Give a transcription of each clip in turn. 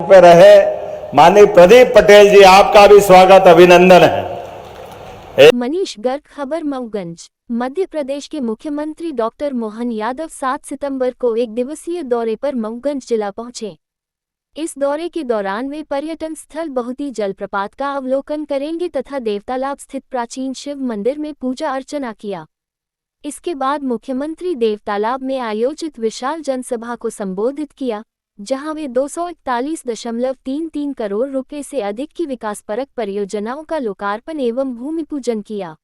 पे रहे माननीय प्रदीप पटेल जी, आपका भी स्वागत अभिनंदन है। मनीष गर्ग, खबर मऊगंज। मध्य प्रदेश के मुख्यमंत्री डॉक्टर मोहन यादव 7 सितंबर को एक दिवसीय दौरे पर मऊगंज जिला पहुंचे। इस दौरे के दौरान वे पर्यटन स्थल बहुती जलप्रपात का अवलोकन करेंगे तथा देवतालाब स्थित प्राचीन शिव मंदिर में पूजा अर्चना किया। इसके बाद मुख्यमंत्री देवतालाब में आयोजित विशाल जनसभा को संबोधित किया, जहां वे 241.33 करोड़ रुपए से अधिक की विकासपरक परियोजनाओं का लोकार्पण एवं भूमि पूजन किया।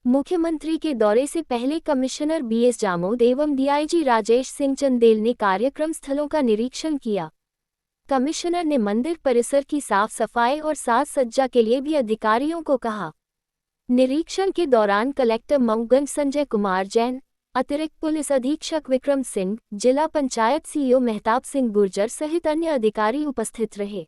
मुख्यमंत्री के दौरे से पहले कमिश्नर बीएस जामोद एवं डीआईजी राजेश सिंह चंदेल ने कार्यक्रम स्थलों का निरीक्षण किया। कमिश्नर ने मंदिर परिसर की साफ सफाई और साज सज्जा के लिए भी अधिकारियों को कहा। निरीक्षण के दौरान कलेक्टर मऊगंज संजय कुमार जैन, अतिरिक्त पुलिस अधीक्षक विक्रम सिंह, जिला पंचायत सीईओ मेहताब सिंह गुर्जर सहित अन्य अधिकारी उपस्थित रहे।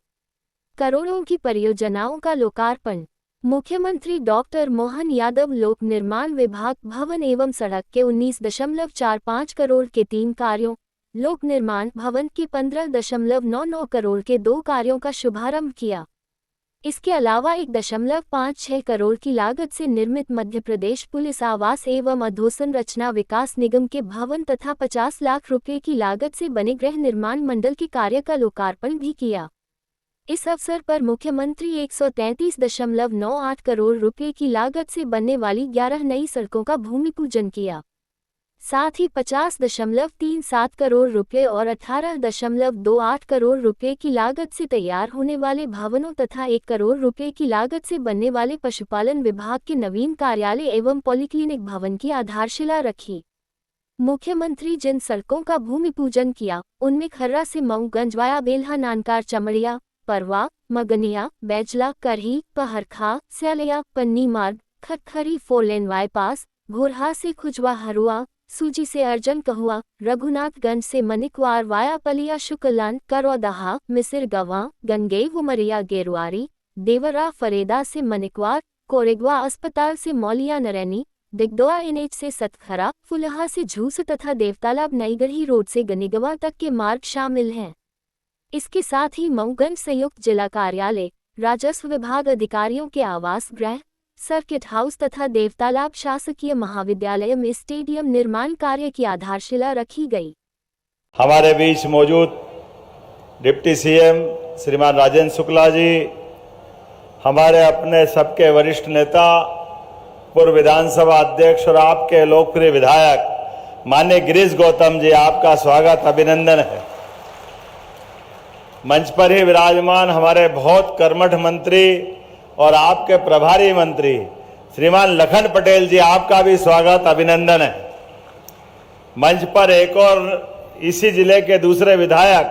करोड़ों की परियोजनाओं का लोकार्पण। मुख्यमंत्री डॉक्टर मोहन यादव लोक निर्माण विभाग भवन एवं सड़क के 19.45 करोड़ के 3 कार्यों, लोक निर्माण भवन के 15.99 करोड़ के 2 कार्यों का शुभारंभ किया। इसके अलावा 1.56 करोड़ की लागत से निर्मित मध्य प्रदेश पुलिस आवास एवं अधोसंरचना विकास निगम के भवन तथा 50 लाख रुपए की लागत से बने गृह निर्माण मंडल के कार्य का लोकार्पण भी किया। इस अवसर पर मुख्यमंत्री 133.98 करोड़ रुपए की लागत से बनने वाली 11 नई सड़कों का भूमि पूजन किया। साथ ही 50.37 करोड़ रुपए और 18.28 करोड़ रुपए की लागत से तैयार होने वाले भवनों तथा 1 करोड़ रुपए की लागत से बनने वाले पशुपालन विभाग के नवीन कार्यालय एवं पॉलीक्लिनिक भवन की आधारशिला रखी। मुख्यमंत्री जिन सड़कों का भूमि पूजन किया, उनमें खर्रा से मऊगंज वाया बेल्हा नानकार चमड़िया, परवा, मगनिया, बैजला, करही, पहरखा, स्यालिया, पन्नी मार्ग, खटखरी 4 लेन बाईपास, घोरहा से खुजवा हरुआ, सूजी से अर्जन कहुआ, रघुनाथगंज से मनिकवार वाया पलिया शुक्लान, करौदहा, मिसिर गवां, गंगेव उमरिया गेरुआरी, देवरा फरेदा से मनिकवार, कोरेगवा अस्पताल से मौलिया नरैनी, दिगदोआ NH से सतखरा, फुलहा से झूस तथा देवतालाब नईगढ़ी रोड से गनीगवा तक के मार्ग शामिल हैं। इसके साथ ही मऊगंज संयुक्त जिला कार्यालय, राजस्व विभाग अधिकारियों के आवास गृह, सर्किट हाउस तथा देवतालाब शासकीय महाविद्यालय में स्टेडियम निर्माण कार्य की आधारशिला रखी गई। हमारे बीच मौजूद डिप्टी सीएम श्रीमान राजेंद्र शुक्ला जी, हमारे अपने सबके वरिष्ठ नेता, पूर्व विधानसभा अध्यक्ष और आपके लोकप्रिय विधायक माननीय गिरीश गौतम जी, आपका स्वागत अभिनंदन है। मंच पर ही विराजमान हमारे बहुत कर्मठ मंत्री और आपके प्रभारी मंत्री श्रीमान लखन पटेल जी, आपका भी स्वागत अभिनंदन है। मंच पर एक और इसी जिले के दूसरे विधायक,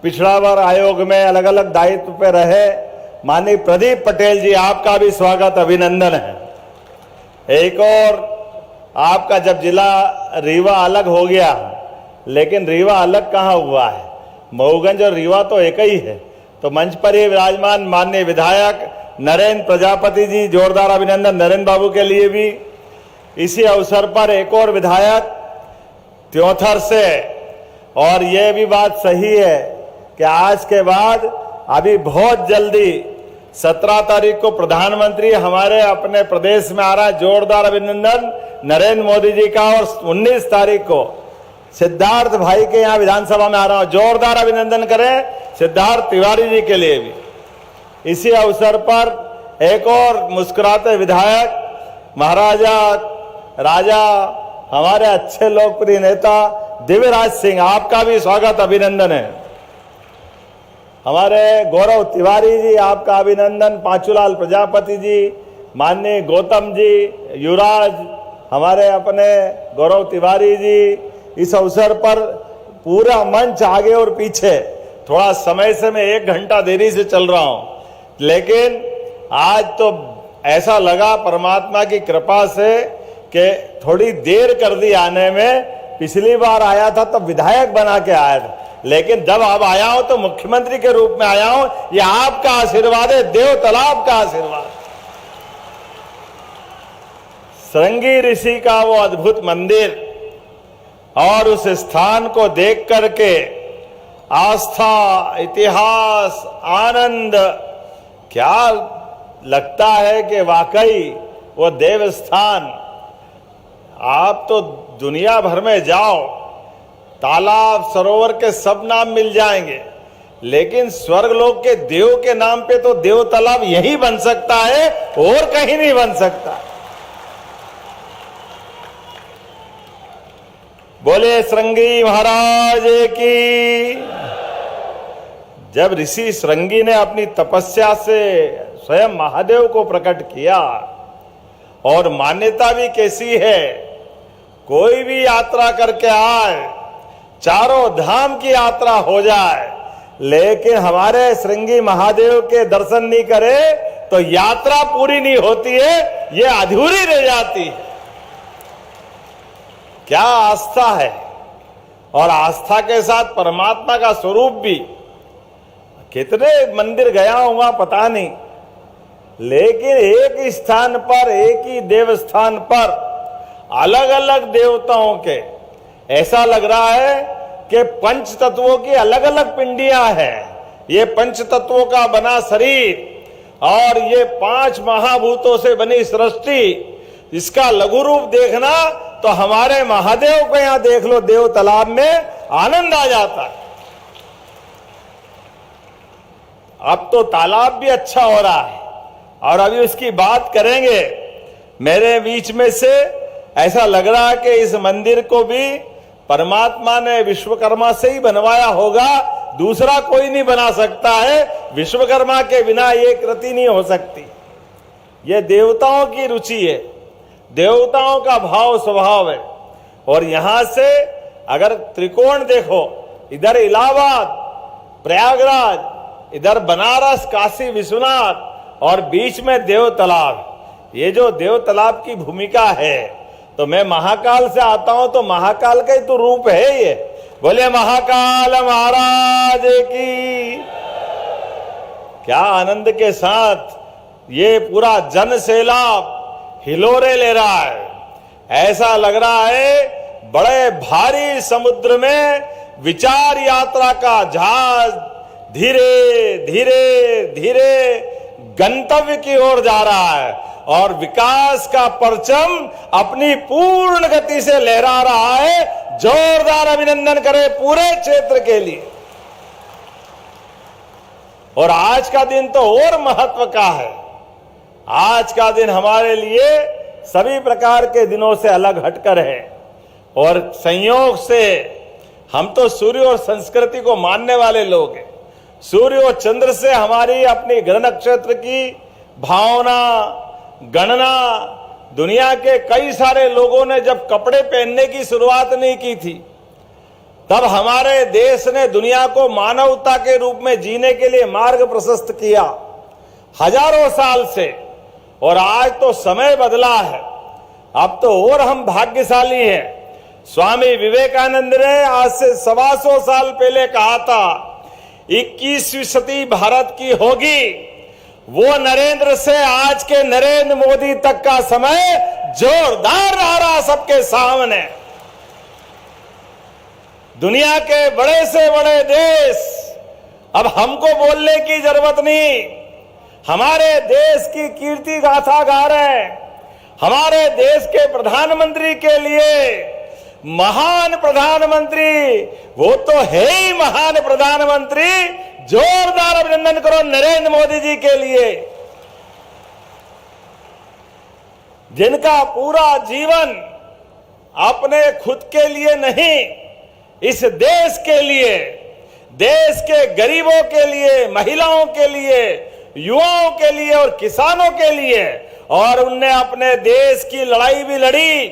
पिछड़ा वर्ग आयोग में अलग अलग दायित्व पे रहे माननीय प्रदीप पटेल जी, आपका भी स्वागत अभिनंदन है। एक और आपका जब जिला रीवा अलग हो गया, लेकिन रीवा अलग कहाँ हुआ है, मऊगंज और रीवा तो एक ही है। तो मंच पर ही विराजमान माननीय विधायक नरेंद्र प्रजापति जी, जोरदार अभिनंदन नरेंद्र बाबू के लिए भी। इसी अवसर पर एक और विधायक त्योंथर से, और ये भी बात सही है कि आज के बाद अभी बहुत जल्दी 17 तारीख को प्रधानमंत्री हमारे अपने प्रदेश में आ रहा है, जोरदार अभिनंदन नरेंद्र मोदी जी का। और 19 तारीख को सिद्धार्थ भाई के यहाँ विधानसभा में आ रहा हूं, जोरदार अभिनंदन करें सिद्धार्थ तिवारी जी के लिए भी। इसी अवसर पर एक और मुस्कुराते विधायक महाराजा राजा, हमारे अच्छे लोकप्रिय नेता दिव्यराज सिंह, आपका भी स्वागत अभिनंदन है। हमारे गौरव तिवारी जी, आपका अभिनंदन। पांचूलाल प्रजापति जी, माननीय गौतम जी, युवराज, हमारे अपने गौरव तिवारी जी। इस अवसर पर पूरा मंच आगे और पीछे, थोड़ा समय से मैं 1 घंटा देरी से चल रहा हूं, लेकिन आज तो ऐसा लगा परमात्मा की कृपा से कि थोड़ी देर कर दी आने में। पिछली बार आया था तो विधायक बना के आया था, लेकिन जब अब आया हूं तो मुख्यमंत्री के रूप में आया हूं। ये आपका आशीर्वाद है, देवतालाब का आशीर्वाद। श्रृंगी ऋषि का वो अद्भुत मंदिर और उस स्थान को देख करके आस्था, इतिहास, आनंद, क्या लगता है कि वाकई वो देवस्थान। आप तो दुनिया भर में जाओ, तालाब सरोवर के सब नाम मिल जाएंगे, लेकिन स्वर्गलोक के देव के नाम पे तो देव तालाब यही बन सकता है, और कहीं नहीं बन सकता। बोले श्रृंगी महाराज की। जब ऋषि श्रृंगी ने अपनी तपस्या से स्वयं महादेव को प्रकट किया, और मान्यता भी कैसी है, कोई भी यात्रा करके आए, चारों धाम की यात्रा हो जाए, लेकिन हमारे श्रृंगी महादेव के दर्शन नहीं करे तो यात्रा पूरी नहीं होती है, ये अधूरी रह जाती है। क्या आस्था है, और आस्था के साथ परमात्मा का स्वरूप भी। कितने मंदिर गया हूं पता नहीं, लेकिन एक ही स्थान पर, एक ही देवस्थान पर अलग अलग देवताओं के, ऐसा लग रहा है कि पंच तत्वों की अलग अलग पिंडियां हैं। ये पंच तत्वों का बना शरीर और ये 5 महाभूतों से बनी सृष्टि, इसका लघु रूप देखना तो हमारे महादेव को यहां देख लो, देव तालाब में आनंद आ जाता है। अब तो तालाब भी अच्छा हो रहा है, और अभी उसकी बात करेंगे। मेरे बीच में से ऐसा लग रहा है कि इस मंदिर को भी परमात्मा ने विश्वकर्मा से ही बनवाया होगा, दूसरा कोई नहीं बना सकता है। विश्वकर्मा के बिना ये कृति नहीं हो सकती। ये देवताओं की रुचि है, देवताओं का भाव स्वभाव है। और यहां से अगर त्रिकोण देखो, इधर इलाहाबाद, प्रयागराज, इधर बनारस, काशी विश्वनाथ, और बीच में देव तालाब। ये जो देव तालाब की भूमिका है, तो मैं महाकाल से आता हूं, तो महाकाल का ही तो रूप है ये। बोले महाकाल महाराज की। क्या आनंद के साथ ये पूरा जन सैलाब हिलोरे ले रहा है। ऐसा लग रहा है बड़े भारी समुद्र में विचार यात्रा का जहाज धीरे धीरे धीरे गंतव्य की ओर जा रहा है, और विकास का परचम अपनी पूर्ण गति से लहरा रहा है। जोरदार अभिनंदन करें पूरे क्षेत्र के लिए। और आज का दिन तो और महत्व का है। आज का दिन हमारे लिए सभी प्रकार के दिनों से अलग हटकर है, और संयोग से हम तो सूर्य और संस्कृति को मानने वाले लोग हैं। सूर्य और चंद्र से हमारी अपनी ग्रह नक्षत्र की भावना, गणना, दुनिया के कई सारे लोगों ने जब कपड़े पहनने की शुरुआत नहीं की थी, तब हमारे देश ने दुनिया को मानवता के रूप में जीने के लिए मार्ग प्रशस्त किया हजारों साल से। और आज तो समय बदला है, अब तो और हम भाग्यशाली हैं। स्वामी विवेकानंद ने आज से 125 साल पहले कहा था, 21वीं सदी भारत की होगी। वो नरेंद्र से आज के नरेंद्र मोदी तक का समय जोरदार रहा सबके सामने। दुनिया के बड़े से बड़े देश अब हमको बोलने की जरूरत नहीं, हमारे देश की कीर्ति गाथा गा रहे हैं। हमारे देश के प्रधानमंत्री के लिए महान प्रधानमंत्री, वो तो है ही महान प्रधानमंत्री। जोरदार अभिनंदन करो नरेंद्र मोदी जी के लिए, जिनका पूरा जीवन अपने खुद के लिए नहीं, इस देश के लिए, देश के गरीबों के लिए, महिलाओं के लिए, युवाओं के लिए और किसानों के लिए, और उनने अपने देश की लड़ाई भी लड़ी,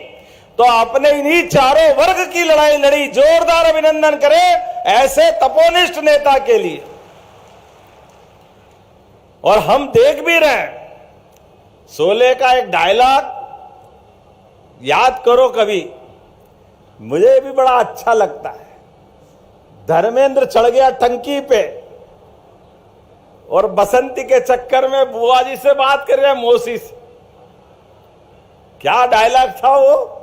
तो अपने इन्हीं चारों वर्ग की लड़ाई लड़ी। जोरदार अभिनंदन करें ऐसे तपोनिष्ठ नेता के लिए। और हम देख भी रहे हैं, शोले का एक डायलॉग याद करो कभी, मुझे भी बड़ा अच्छा लगता है। धर्मेंद्र चढ़ गया टंकी पे और बसंती के चक्कर में बुआ जी से बात कर रहे हैं, मौसी से। क्या डायलॉग था वो?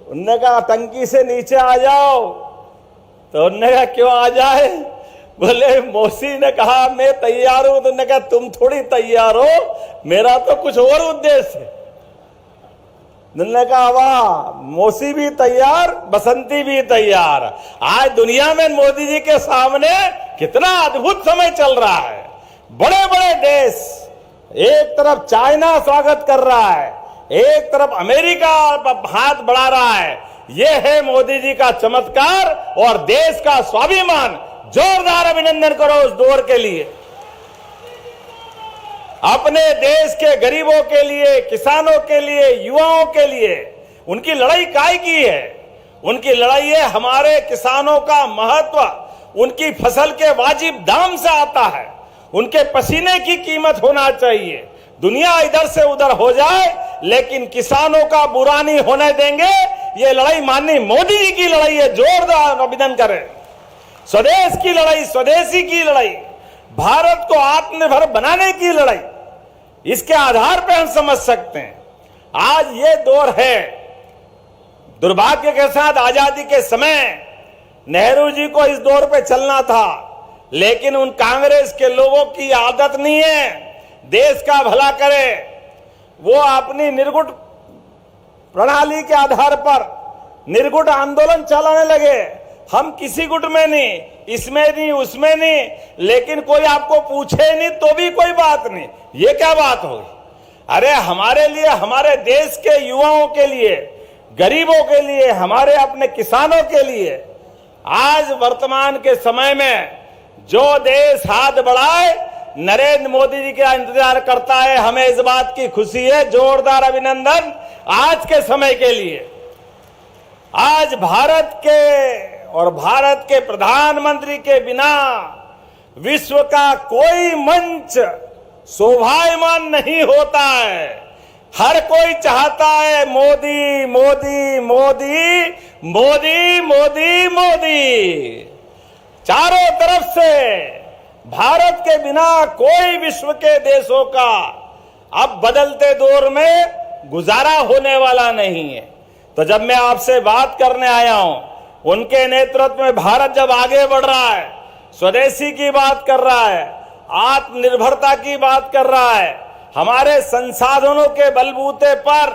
उनने कहा टंकी से नीचे आ जाओ, तो उन्होंने कहा क्यों आ जाए? बोले मौसी ने कहा मैं तैयार हूं। तो उन्होंने कहा तुम थोड़ी तैयार हो, मेरा तो कुछ और उद्देश्य है। उन्होंने कहा वाह, मौसी भी तैयार, बसंती भी तैयार। आज दुनिया में मोदी जी के सामने कितना अद्भुत समय चल रहा है। बड़े बड़े देश, एक तरफ चाइना स्वागत कर रहा है, एक तरफ अमेरिका हाथ बढ़ा रहा है। यह है मोदी जी का चमत्कार और देश का स्वाभिमान। जोरदार अभिनंदन करो उस दौर के लिए। अपने देश के गरीबों के लिए, किसानों के लिए, युवाओं के लिए उनकी लड़ाई काय की है? उनकी लड़ाई है हमारे किसानों का महत्व उनकी फसल के वाजिब दाम से आता है। उनके पसीने की कीमत होना चाहिए। दुनिया इधर से उधर हो जाए लेकिन किसानों का बुरा नहीं होने देंगे। ये लड़ाई माननीय मोदी जी की लड़ाई है। जोरदार अभिनंदन करें। स्वदेश की लड़ाई, स्वदेशी की लड़ाई, भारत को आत्मनिर्भर बनाने की लड़ाई, इसके आधार पर हम समझ सकते हैं। आज ये दौर है। दुर्भाग्य के साथ आजादी के समय नेहरू जी को इस दौर पे चलना था, लेकिन उन कांग्रेस के लोगों की आदत नहीं है देश का भला करे। वो अपनी निर्गुट प्रणाली के आधार पर निर्गुट आंदोलन चलाने लगे। हम किसी गुट में नहीं, इसमें नहीं, उसमें नहीं, लेकिन कोई आपको पूछे नहीं तो भी कोई बात नहीं। ये क्या बात होगी? अरे हमारे लिए, हमारे देश के युवाओं के लिए, गरीबों के लिए, हमारे अपने किसानों के लिए आज वर्तमान के समय में जो देश हाथ बढ़ाए, नरेंद्र मोदी जी का इंतजार करता है। हमें इस बात की खुशी है। जोरदार अभिनंदन आज के समय के लिए। आज भारत के और भारत के प्रधानमंत्री के बिना विश्व का कोई मंच शोभायमान नहीं होता है। हर कोई चाहता है मोदी मोदी मोदी मोदी मोदी मोदी। चारों तरफ से भारत के बिना कोई विश्व के देशों का अब बदलते दौर में गुजारा होने वाला नहीं है। तो जब मैं आपसे बात करने आया हूं, उनके नेतृत्व में भारत जब आगे बढ़ रहा है, स्वदेशी की बात कर रहा है, आत्मनिर्भरता की बात कर रहा है, हमारे संसाधनों के बलबूते पर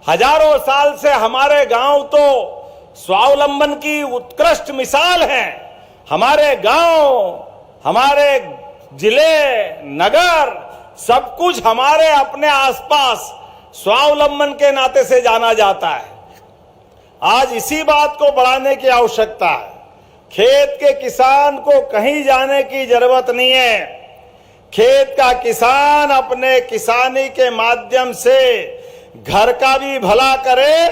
हजारों साल से हमारे गांव तो स्वावलंबन की उत्कृष्ट मिसाल हैं। हमारे गांव, हमारे जिले, नगर, सब कुछ हमारे अपने आसपास स्वावलंबन के नाते से जाना जाता है। आज इसी बात को बढ़ाने की आवश्यकता है। खेत के किसान को कहीं जाने की जरूरत नहीं है। खेत का किसान अपने किसानी के माध्यम से घर का भी भला करे,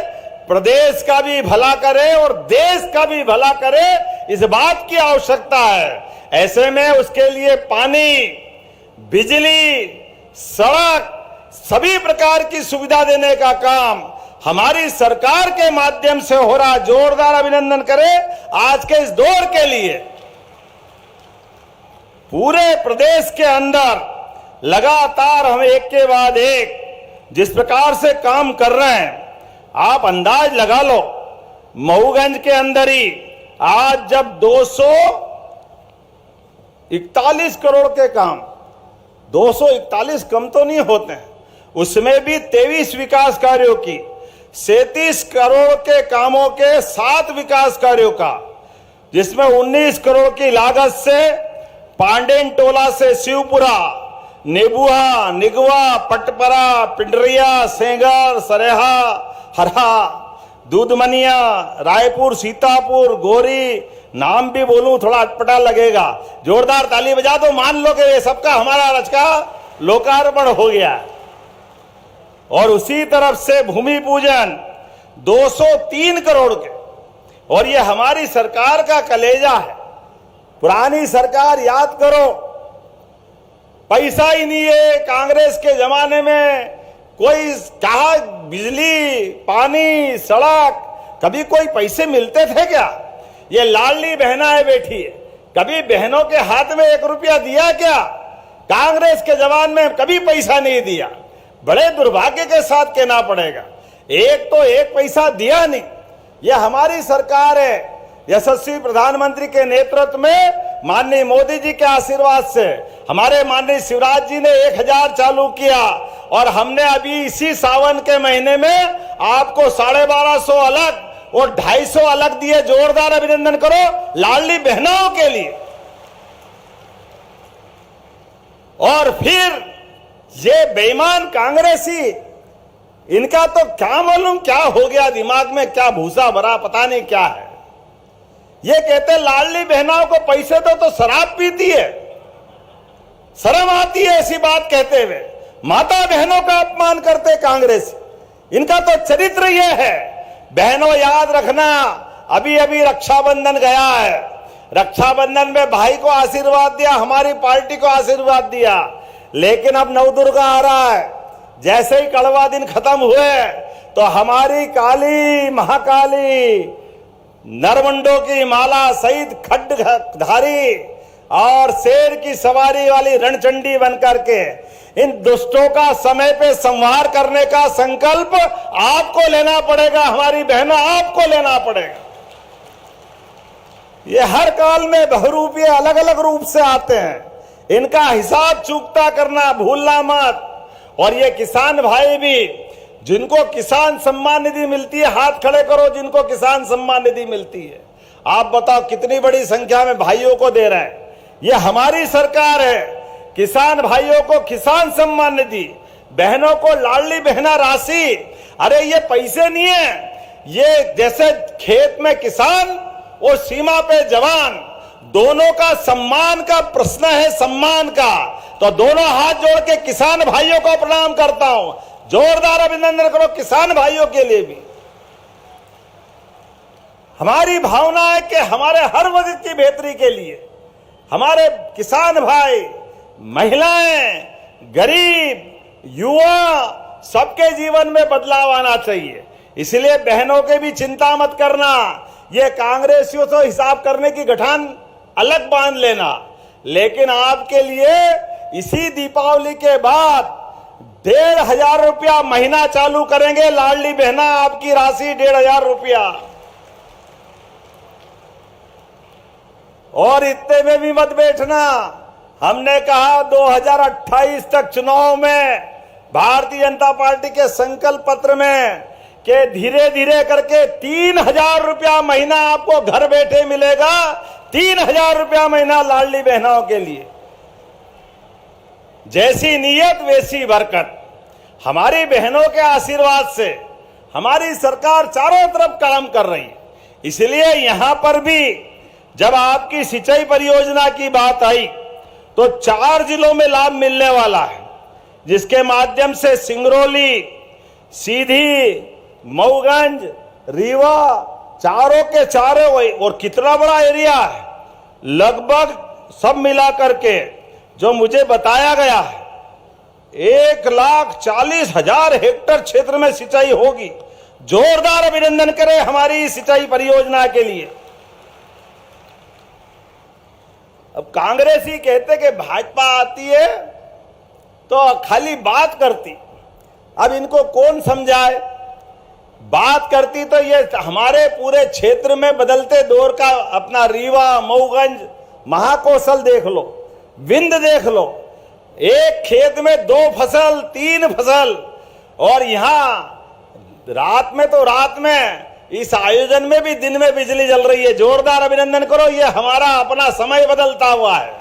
प्रदेश का भी भला करे और देश का भी भला करे, इस बात की आवश्यकता है। ऐसे में उसके लिए पानी, बिजली, सड़क, सभी प्रकार की सुविधा देने का काम हमारी सरकार के माध्यम से हो रहा। जोरदार अभिनंदन करें आज के इस दौर के लिए। पूरे प्रदेश के अंदर लगातार हम एक के बाद एक जिस प्रकार से काम कर रहे हैं, आप अंदाज लगा लो। मऊगंज के अंदर ही आज जब 241 करोड़ के काम, 241 कम तो नहीं होते हैं, उसमें भी 23 विकास कार्यों की, 37 करोड़ के कामों के 7 विकास कार्यों का, जिसमें 19 करोड़ की लागत से पांडेन टोला से शिवपुरा, नेबुआ, निगवा, पटपरा, पिंडरिया, सेंगर, सरेहा, हरा, दूधमनिया, रायपुर, सीतापुर, गोरी, नाम भी बोलूं थोड़ा अटपटा लगेगा। जोरदार ताली बजा दो, मान लो कि ये सबका हमारा रच का लोकार्पण हो गया। और उसी तरफ से भूमि पूजन 203 करोड़ के, और ये हमारी सरकार का कलेजा है। पुरानी सरकार याद करो, पैसा ही नहीं है। कांग्रेस के जमाने में कोई कहा बिजली, पानी, सड़क, कभी कोई पैसे मिलते थे क्या? ये लाडली बहनाएं बैठी है, कभी बहनों के हाथ में 1 रुपया दिया क्या? कांग्रेस के जमाने में कभी पैसा नहीं दिया। बड़े दुर्भाग्य के साथ कहना पड़ेगा, एक तो एक पैसा दिया नहीं। यह हमारी सरकार है, यशस्वी प्रधानमंत्री के नेतृत्व में, माननीय मोदी जी के आशीर्वाद से हमारे माननीय शिवराज जी ने 1000 चालू किया और हमने अभी इसी सावन के महीने में आपको 1250 अलग और 250 अलग दिए। जोरदार अभिनंदन करो लाडली बहनों के लिए। और फिर ये बेईमान कांग्रेसी, इनका तो क्या मालूम क्या हो गया, दिमाग में क्या भूसा भरा पता नहीं क्या है। ये कहते लाडली बहनों को पैसे दो तो शराब पीती है, शर्म आती है ऐसी बात कहते हुए। माता बहनों का अपमान करते कांग्रेस, इनका तो चरित्र ये है। बहनों याद रखना, अभी अभी रक्षाबंधन गया है, रक्षाबंधन में भाई को आशीर्वाद दिया, हमारी पार्टी को आशीर्वाद दिया, लेकिन अब नवदुर्गा आ रहा है। जैसे ही कड़वा दिन खत्म हुए तो हमारी काली महाकाली नरमंडों की माला सहित खड्डधारी और शेर की सवारी वाली रणचंडी बनकर के इन दुष्टों का समय पे संहार करने का संकल्प आपको लेना पड़ेगा। हमारी बहनों, आपको लेना पड़ेगा। ये हर काल में बहुरूपीय अलग अलग रूप से आते हैं, इनका हिसाब चूकता करना भूलना मत। और ये किसान भाई भी, जिनको किसान सम्मान निधि मिलती है, हाथ खड़े करो जिनको किसान सम्मान निधि मिलती है। आप बताओ कितनी बड़ी संख्या में भाइयों को दे रहे हैं। ये हमारी सरकार है। किसान भाइयों को किसान सम्मान निधि, बहनों को लाडली बहना राशि। अरे ये पैसे नहीं है, ये जैसे खेत में किसान और सीमा पे जवान, दोनों का सम्मान का प्रश्न है, सम्मान का। तो दोनों हाथ जोड़ के किसान भाइयों को प्रणाम करता हूं। जोरदार अभिनंदन करो किसान भाइयों के लिए भी। हमारी भावना है कि हमारे हर वर्ग की बेहतरी के लिए हमारे किसान भाई, महिलाएं, गरीब, युवा, सबके जीवन में बदलाव आना चाहिए। इसलिए बहनों के भी चिंता मत करना। ये कांग्रेसियों से हिसाब करने की गठान अलग बांध लेना, लेकिन आपके लिए इसी दीपावली के बाद 1500 रुपया महीना चालू करेंगे। लाडली बहना आपकी राशि 1500 रुपया। और इतने में भी मत बैठना। हमने कहा 2028 तक चुनाव में भारतीय जनता पार्टी के संकल्प पत्र में कि धीरे धीरे करके 3000 रुपया महीना आपको घर बैठे मिलेगा। 3000 रुपया महीना लाडली बहनों के लिए। जैसी नीयत वैसी बरकत। हमारी बहनों के आशीर्वाद से हमारी सरकार चारों तरफ काम कर रही है। इसलिए यहां पर भी जब आपकी सिंचाई परियोजना की बात आई तो 4 जिलों में लाभ मिलने वाला है, जिसके माध्यम से सिंगरौली, सीधी, मऊगंज, रीवा, चारों के चारों, और कितना बड़ा एरिया है, लगभग सब मिला करके जो मुझे बताया गया है 1,40,000 हेक्टेयर क्षेत्र में सिंचाई होगी। जोरदार अभिनंदन करें हमारी सिंचाई परियोजना के लिए। अब कांग्रेसी कहते कि भाजपा आती है तो खाली बात करती। अब इनको कौन समझाए? बात करती तो ये हमारे पूरे क्षेत्र में बदलते दौर का अपना रीवा, मऊगंज, महाकौशल देख लो, विंध्य देख लो। एक खेत में 2 फसल, 3 फसल, और यहां रात में तो रात में, इस आयोजन में भी दिन में बिजली जल रही है। जोरदार अभिनंदन करो। ये हमारा अपना समय बदलता हुआ है।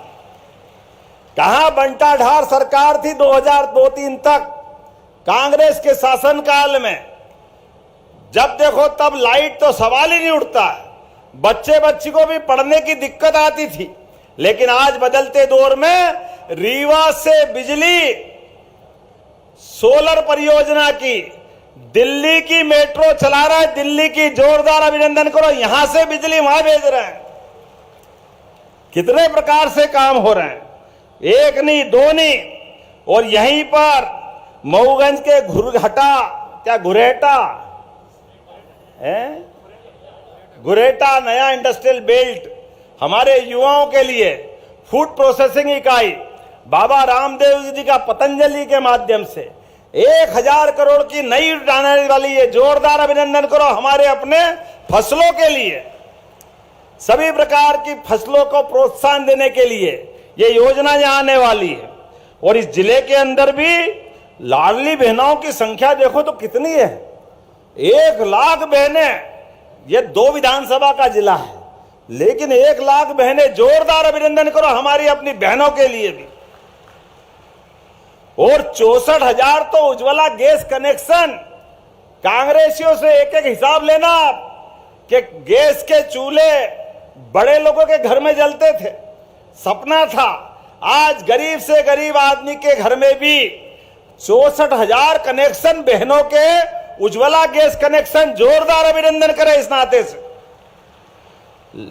कहां बंटाढार सरकार थी 2002-3 तक कांग्रेस के शासनकाल में। जब देखो तब लाइट तो सवाल ही नहीं उठता। बच्चे बच्ची को भी पढ़ने की दिक्कत आती थी। लेकिन आज बदलते दौर में रीवा से बिजली, सोलर परियोजना की, दिल्ली की मेट्रो चला रहा है, दिल्ली की। जोरदार अभिनंदन करो। यहां से बिजली वहां भेज रहे हैं। कितने प्रकार से काम हो रहे हैं, एक नहीं दो नहीं। और यहीं पर मऊगंज के गुरेटा नया इंडस्ट्रियल बेल्ट हमारे युवाओं के लिए फूड प्रोसेसिंग इकाई बाबा रामदेव जी का पतंजलि के माध्यम से 1000 करोड़ की नई आने वाली है। जोरदार अभिनंदन करो हमारे अपने फसलों के लिए। सभी प्रकार की फसलों को प्रोत्साहन देने के लिए ये योजना यहाँ आने वाली है। और इस जिले के अंदर भी लाडली बहनों की संख्या देखो तो कितनी है, 1 लाख बहनें। ये 2 विधानसभा का जिला है, लेकिन 1 लाख बहनें। जोरदार अभिनंदन करो हमारी अपनी बहनों के लिए भी। और 64,000 तो उज्ज्वला गैस कनेक्शन। कांग्रेसियों से एक हिसाब लेना कि गैस के चूल्हे बड़े लोगों के घर में जलते थे, सपना था। आज गरीब से गरीब आदमी के घर में भी 64,000 कनेक्शन बहनों के, उज्ज्वला गैस कनेक्शन। जोरदार अभिनंदन करें इस नाते से।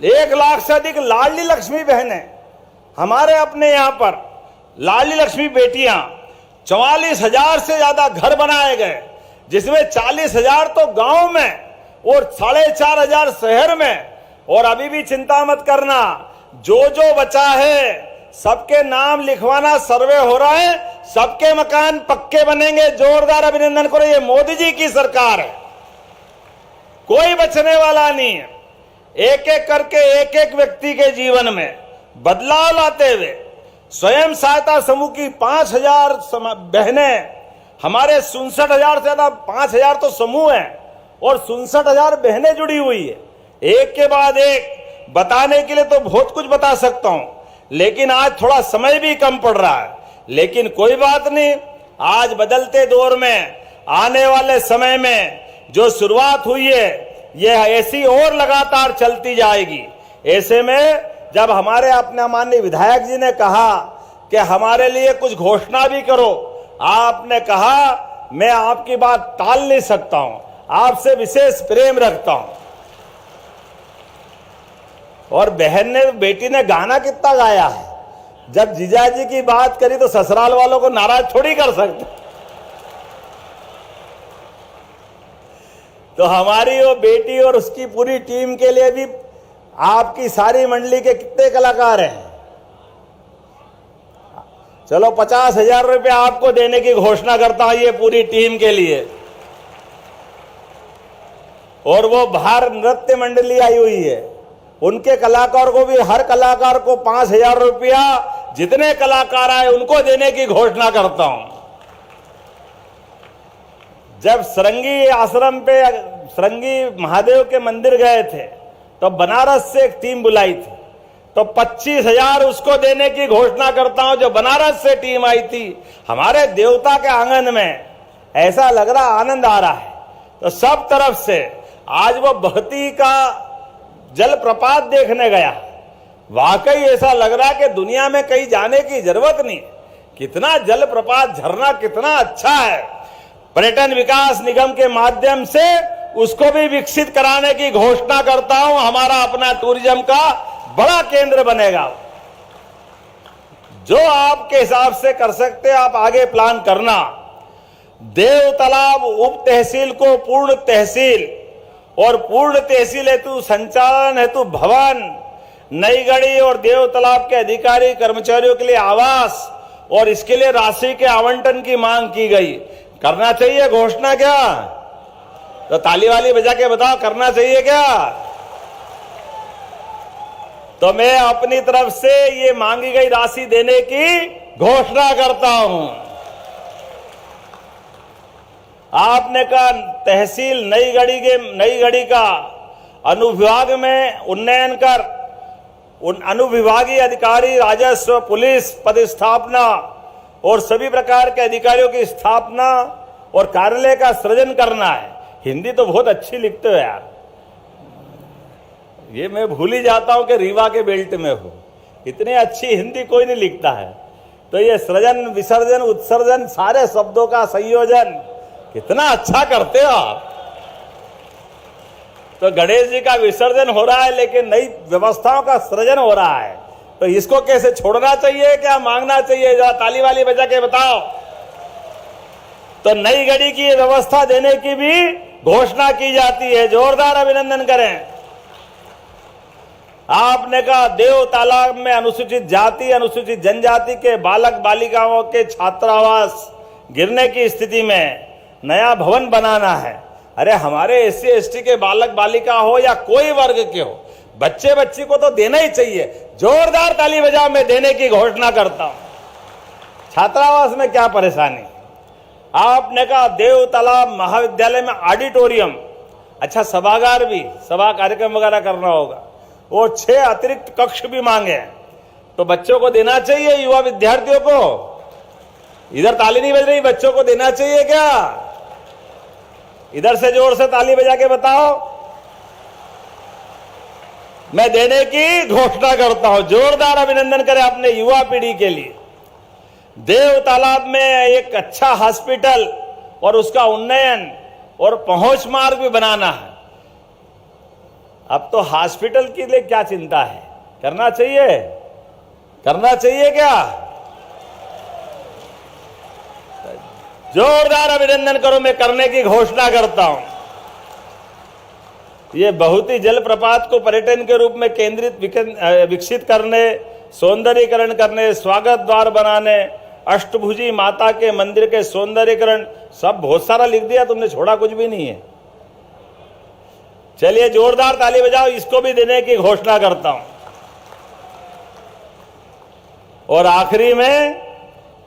1 लाख से अधिक लाडली लक्ष्मी बहनें हमारे अपने यहां पर, लाडली लक्ष्मी बेटियां। 44,000 से ज्यादा घर बनाए गए, जिसमें 40,000 तो गांव में और 4,500 शहर में। और अभी भी चिंता मत करना, जो बचा है सबके नाम लिखवाना, सर्वे हो रहा है, सबके मकान पक्के बनेंगे। जोरदार अभिनंदन करो, ये मोदी जी की सरकार है, कोई बचने वाला नहीं है। एक एक करके एक एक व्यक्ति के जीवन में बदलाव लाते हुए स्वयं सहायता समूह की 5,000 बहनें, हमारे 67,000 से ज्यादा, 5,000 तो समूह हैं और 67,000 बहनें जुड़ी हुई है। एक के बाद एक बताने के लिए तो बहुत कुछ बता सकता हूं, लेकिन आज थोड़ा समय भी कम पड़ रहा है। लेकिन कोई बात नहीं, आज बदलते दौर में, आने वाले समय में जो शुरुआत हुई है ये ऐसी और लगातार चलती जाएगी। ऐसे में जब हमारे अपने माननीय विधायक जी ने कहा कि हमारे लिए कुछ घोषणा भी करो, आपने कहा मैं आपकी बात टाल नहीं सकता हूं, आपसे विशेष प्रेम रखता हूं। और बहन ने, बेटी ने गाना कितना गाया है, जब जीजाजी की बात करी तो ससुराल वालों को नाराज थोड़ी कर सकते। तो हमारी वो बेटी और उसकी पूरी टीम के लिए भी आपकी सारी मंडली के कितने कलाकार हैं, चलो 50,000 रुपये आपको देने की घोषणा करता हूं ये पूरी टीम के लिए। और वो बाहर नृत्य मंडली आई हुई है, उनके कलाकार को भी, हर कलाकार को 5,000 रुपया, जितने कलाकार आए उनको देने की घोषणा करता हूं। जब सरंगी आश्रम पे, सरंगी महादेव के मंदिर गए थे तो बनारस से एक टीम बुलाई थी, तो 25,000 उसको देने की घोषणा करता हूं, जो बनारस से टीम आई थी हमारे देवता के आंगन में। ऐसा लग रहा, आनंद आ रहा है। तो सब तरफ से आज वो बहती का जलप्रपात देखने गया, वाकई ऐसा लग रहा है कि दुनिया में कहीं जाने की जरूरत नहीं। कितना जलप्रपात, झरना कितना अच्छा है। पर्यटन विकास निगम के माध्यम से उसको भी विकसित कराने की घोषणा करता हूं। हमारा अपना टूरिज्म का बड़ा केंद्र बनेगा। जो आपके हिसाब से कर सकते आप आगे प्लान करना। देव तालाब उप तहसील को पूर्ण तहसील और पूर्ण तहसील हेतु संचालन हेतु भवन, नई गढ़ी और देव तालाब के अधिकारी कर्मचारियों के लिए आवास और इसके लिए राशि के आवंटन की मांग की गई। करना चाहिए घोषणा क्या? तो ताली वाली बजा के बताओ, करना चाहिए क्या? तो मैं अपनी तरफ से ये मांगी गई राशि देने की घोषणा करता हूं। आपने कहा तहसील नई गढ़ी का अनुविभाग में उन्नयन कर अनुविभागीय अधिकारी, राजस्व, पुलिस पदस्थापना और सभी प्रकार के अधिकारियों की स्थापना और कार्यालय का सृजन करना है। हिंदी तो बहुत अच्छी लिखते हो यार, ये मैं भूल ही जाता हूं कि रीवा के बेल्ट में हो। इतनी अच्छी हिंदी कोई नहीं लिखता है। तो ये सृजन, विसर्जन, उत्सर्जन, सारे शब्दों का संयोजन कितना अच्छा करते हो आप। तो गणेश जी का विसर्जन हो रहा है, लेकिन नई व्यवस्थाओं का सृजन हो रहा है। तो इसको कैसे छोड़ना चाहिए, क्या मांगना चाहिए? जरा ताली वाली बजा के बताओ। तो नई गढ़ी की व्यवस्था देने की भी घोषणा की जाती है। जोरदार अभिनंदन करें। आपने कहा देव तालाब में अनुसूचित जाति, अनुसूचित जनजाति के बालक बालिकाओं के छात्रावास गिरने की स्थिति में नया भवन बनाना है। अरे हमारे SC ST के बालक बालिका हो या कोई वर्ग के हो, बच्चे बच्ची को तो देना ही चाहिए। जोरदार ताली बजाओ, मैं देने की घोषणा करता हूं। छात्रावास में क्या परेशानी? आपने कहा देव तालाब महाविद्यालय में ऑडिटोरियम, अच्छा सभागार भी, सभा कार्यक्रम वगैरह करना होगा, वो 6 अतिरिक्त कक्ष भी मांगे, तो बच्चों को देना चाहिए, युवा विद्यार्थियों को। इधर ताली नहीं बज रही, बच्चों को देना चाहिए क्या? इधर से जोर से ताली बजा के बताओ। मैं देने की घोषणा करता हूं। जोरदार अभिनंदन करें अपने युवा पीढ़ी के लिए। देव तालाब में एक अच्छा हॉस्पिटल और उसका उन्नयन और पहुंच मार्ग भी बनाना है। अब तो हॉस्पिटल के लिए क्या चिंता है? करना चाहिए, करना चाहिए क्या? जोरदार अभिनंदन करो, मैं करने की घोषणा करता हूं। ये बहुत ही जलप्रपात को पर्यटन के रूप में केंद्रित विकसित करने, सौंदर्यीकरण करने, स्वागत द्वार बनाने, अष्टभुजी माता के मंदिर के सौंदर्यीकरण, सब बहुत सारा लिख दिया तुमने, छोड़ा कुछ भी नहीं है। चलिए जोरदार ताली बजाओ, इसको भी देने की घोषणा करता हूं। और आखिरी में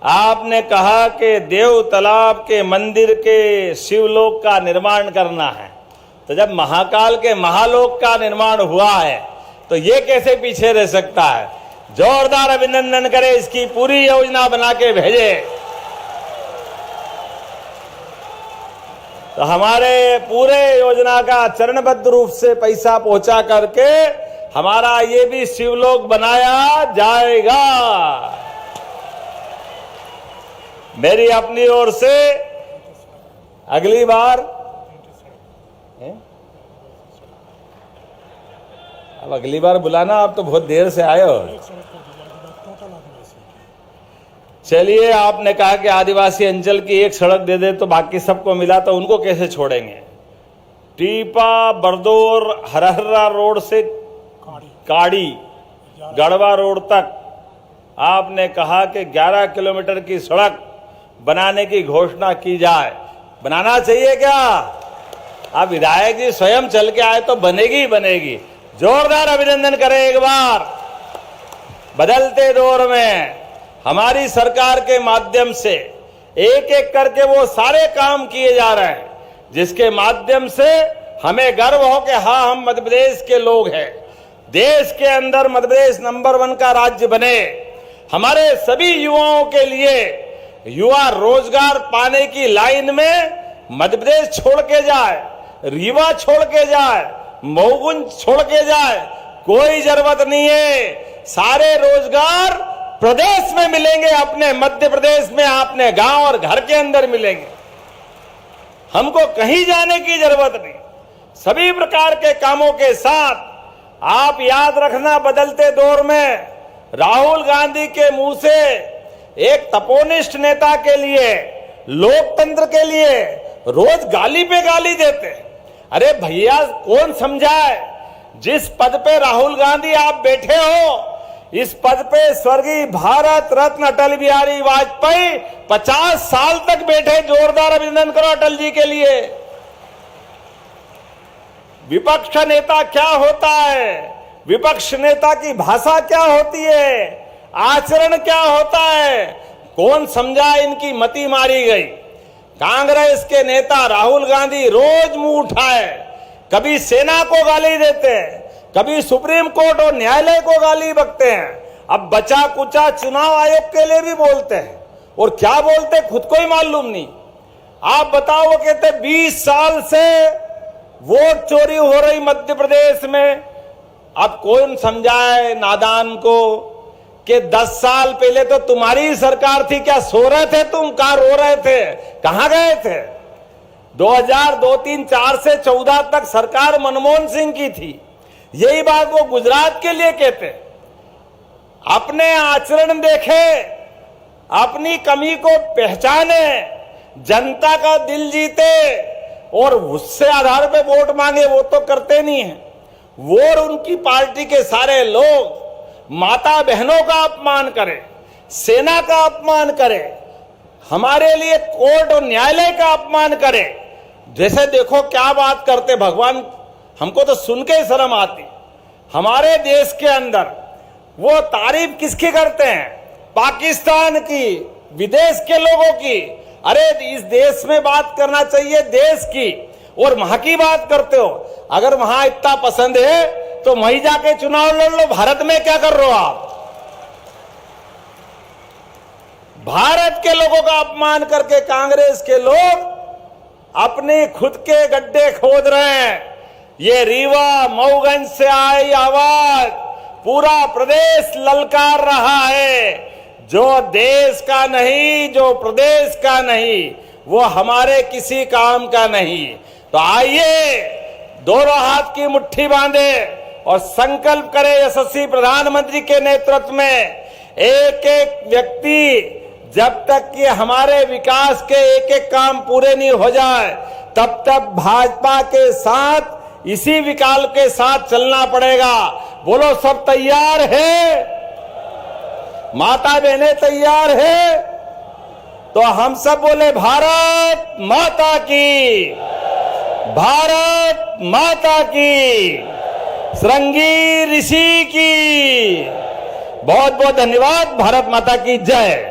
आपने कहा कि देव तालाब के मंदिर के शिवलोक का निर्माण करना है। तो जब महाकाल के महालोक का निर्माण हुआ है तो ये कैसे पीछे रह सकता है? जोरदार अभिनंदन करें, इसकी पूरी योजना बना के भेजे। तो हमारे पूरे योजना का चरणबद्ध रूप से पैसा पहुंचा करके हमारा ये भी शिवलोक बनाया जाएगा। मेरी अपनी ओर से अगली बार, अब अगली बार बुलाना, आप तो बहुत देर से आए हो। चलिए, आपने कहा कि आदिवासी अंचल की एक सड़क दे दे तो बाकी सबको मिला, तो उनको कैसे छोड़ेंगे? टीपा बरदौर हरहरा रोड से काड़ी गढ़वा रोड तक आपने कहा कि 11 किलोमीटर की सड़क बनाने की घोषणा की जाए। बनाना चाहिए क्या? अब विधायक जी स्वयं चल के आए तो बनेगी ही बनेगी। जोरदार अभिनंदन करें एक बार। बदलते दौर में हमारी सरकार के माध्यम से एक एक करके वो सारे काम किए जा रहे हैं जिसके माध्यम से हमें गर्व हो कि हाँ, हम मध्य प्रदेश के लोग हैं। देश के अंदर मध्य प्रदेश नंबर 1 का राज्य बने। हमारे सभी युवाओं के लिए युवा रोजगार पाने की लाइन में मध्य प्रदेश छोड़ के जाए, रीवा छोड़ के जाए, मऊगुंज छोड़ के जाए, कोई जरूरत नहीं है। सारे रोजगार प्रदेश में मिलेंगे, अपने मध्य प्रदेश में, अपने गांव और घर के अंदर मिलेंगे। हमको कहीं जाने की जरूरत नहीं। सभी प्रकार के कामों के साथ आप याद रखना, बदलते दौर में राहुल गांधी के मुंह से एक तपोनिष्ठ नेता के लिए, लोकतंत्र के लिए रोज गाली पे गाली देते। अरे भैया, कौन समझाए? जिस पद पे राहुल गांधी आप बैठे हो, इस पद पे स्वर्गीय भारत रत्न अटल बिहारी वाजपेयी 50 साल तक बैठे। जोरदार अभिनंदन करो अटल जी के लिए। विपक्ष का नेता क्या होता है? विपक्ष नेता की भाषा क्या होती है? आचरण क्या होता है? कौन समझा? इनकी मति मारी गई। कांग्रेस के नेता राहुल गांधी रोज मुंह उठाए, कभी सेना को गाली देते हैं, कभी सुप्रीम कोर्ट और न्यायालय को गाली बकते हैं, अब बचा कुचा चुनाव आयोग के लिए भी बोलते हैं। और क्या बोलते खुद को ही मालूम नहीं। आप बताओ, वो कहते 20 साल से वोट चोरी हो रही मध्य प्रदेश में। अब कौन समझाए नादान को कि 10 साल पहले तो तुम्हारी सरकार थी, क्या सो रहे थे तुम? कहां रो रहे थे? कहां गए थे? 2002, 3, 4 से 14 तक सरकार मनमोहन सिंह की थी। यही बात वो गुजरात के लिए कहते। अपने आचरण देखे, अपनी कमी को पहचाने, जनता का दिल जीते और उससे आधार पे वोट मांगे, वो तो करते नहीं है। वो और उनकी पार्टी के सारे लोग माता बहनों का अपमान करें, सेना का अपमान करें, हमारे लिए कोर्ट और न्यायालय का अपमान करें। जैसे देखो क्या बात करते भगवान, हमको तो सुन के ही शर्म आती। हमारे देश के अंदर वो तारीफ किसकी करते हैं? पाकिस्तान की, विदेश के लोगों की। अरे इस देश में बात करना चाहिए देश की, और वहां की बात करते हो। अगर वहां इतना पसंद है तो वहीं जाके चुनाव लड़ लो। भारत में क्या कर रहे हो आप? भारत के लोगों का अपमान करके कांग्रेस के लोग अपने खुद के गड्ढे खोद रहे हैं। ये रीवा मऊगंज से आई आवाज पूरा प्रदेश ललकार रहा है। जो देश का नहीं, जो प्रदेश का नहीं, वो हमारे किसी काम का नहीं। तो आइए दोनों हाथ की मुट्ठी बांधे और संकल्प करें यशस्वी प्रधानमंत्री के नेतृत्व में। एक एक व्यक्ति जब तक कि हमारे विकास के एक एक काम पूरे नहीं हो जाए तब तक भाजपा के साथ, इसी विकल्प के साथ चलना पड़ेगा। बोलो सब तैयार है? माता बहनें तैयार है? तो हम सब बोले भारत माता की, भारत माता की, श्रृंगी ऋषि की। बहुत बहुत धन्यवाद। भारत माता की जय।